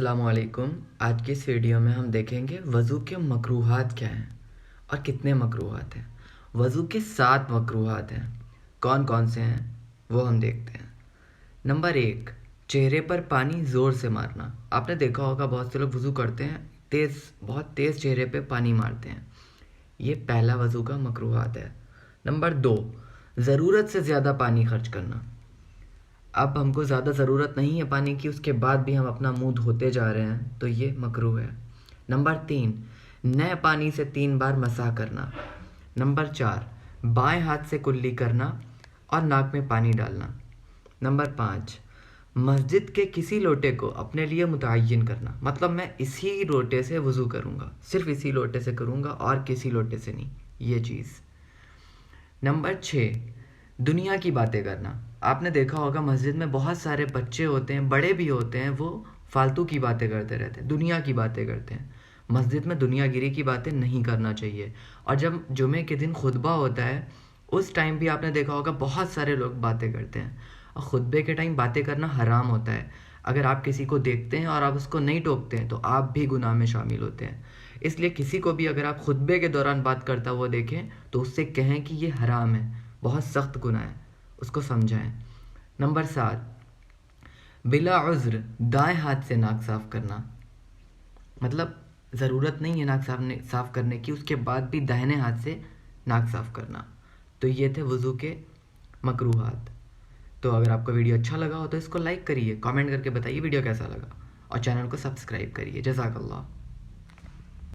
السلام علیکم۔ آج کی اس ویڈیو میں ہم دیکھیں گے وضو کے مکروہات کیا ہیں اور کتنے مکروہات ہیں۔ وضو کے 7 مکروہات ہیں، کون کون سے ہیں وہ ہم دیکھتے ہیں۔ نمبر 1، چہرے پر پانی زور سے مارنا۔ آپ نے دیکھا ہوگا بہت سے لوگ وضو کرتے ہیں، بہت تیز چہرے پہ پانی مارتے ہیں، یہ پہلا وضو کا مکروہات ہے۔ نمبر 2، ضرورت سے زیادہ پانی خرچ کرنا۔ اب ہم کو زیادہ ضرورت نہیں ہے پانی کی، اس کے بعد بھی ہم اپنا منہ دھوتے جا رہے ہیں تو یہ مکروہ ہے۔ نمبر 3، نئے پانی سے 3 بار مسح کرنا۔ نمبر 4، بائیں ہاتھ سے کلی کرنا اور ناک میں پانی ڈالنا۔ نمبر 5، مسجد کے کسی لوٹے کو اپنے لیے متعین کرنا، مطلب میں اسی لوٹے سے وضو کروں گا، صرف اسی لوٹے سے کروں گا اور کسی لوٹے سے نہیں، یہ چیز۔ نمبر 6، دنیا کی باتیں کرنا۔ آپ نے دیکھا ہوگا مسجد میں بہت سارے بچے ہوتے ہیں، بڑے بھی ہوتے ہیں، وہ فالتو کی باتیں کرتے رہتے ہیں، دنیا کی باتیں کرتے ہیں۔ مسجد میں دنیا گیری کی باتیں نہیں کرنا چاہیے۔ اور جب جمعے کے دن خطبہ ہوتا ہے اس ٹائم بھی آپ نے دیکھا ہوگا بہت سارے لوگ باتیں کرتے ہیں، اور خطبے کے ٹائم باتیں کرنا حرام ہوتا ہے۔ اگر آپ کسی کو دیکھتے ہیں اور آپ اس کو نہیں ٹوکتے ہیں تو آپ بھی گناہ میں شامل ہوتے ہیں۔ اس لیے کسی کو بھی اگر آپ خطبے کے دوران بات کرتا ہوا دیکھیں تو اس سے کہیں کہ یہ حرام ہے، بہت سخت گناہ ہے، اس کو سمجھائیں۔ نمبر 7، بلا عذر دائیں ہاتھ سے ناک صاف کرنا، مطلب ضرورت نہیں ہے ناک صاف کرنے کی، اس کے بعد بھی داہنے ہاتھ سے ناک صاف کرنا۔ تو یہ تھے وضو کے مکروہات۔ تو اگر آپ کو ویڈیو اچھا لگا ہو تو اس کو لائک کریے، کامنٹ کر کے بتائیے ویڈیو کیسا لگا، اور چینل کو سبسکرائب کریے۔ جزاک اللہ۔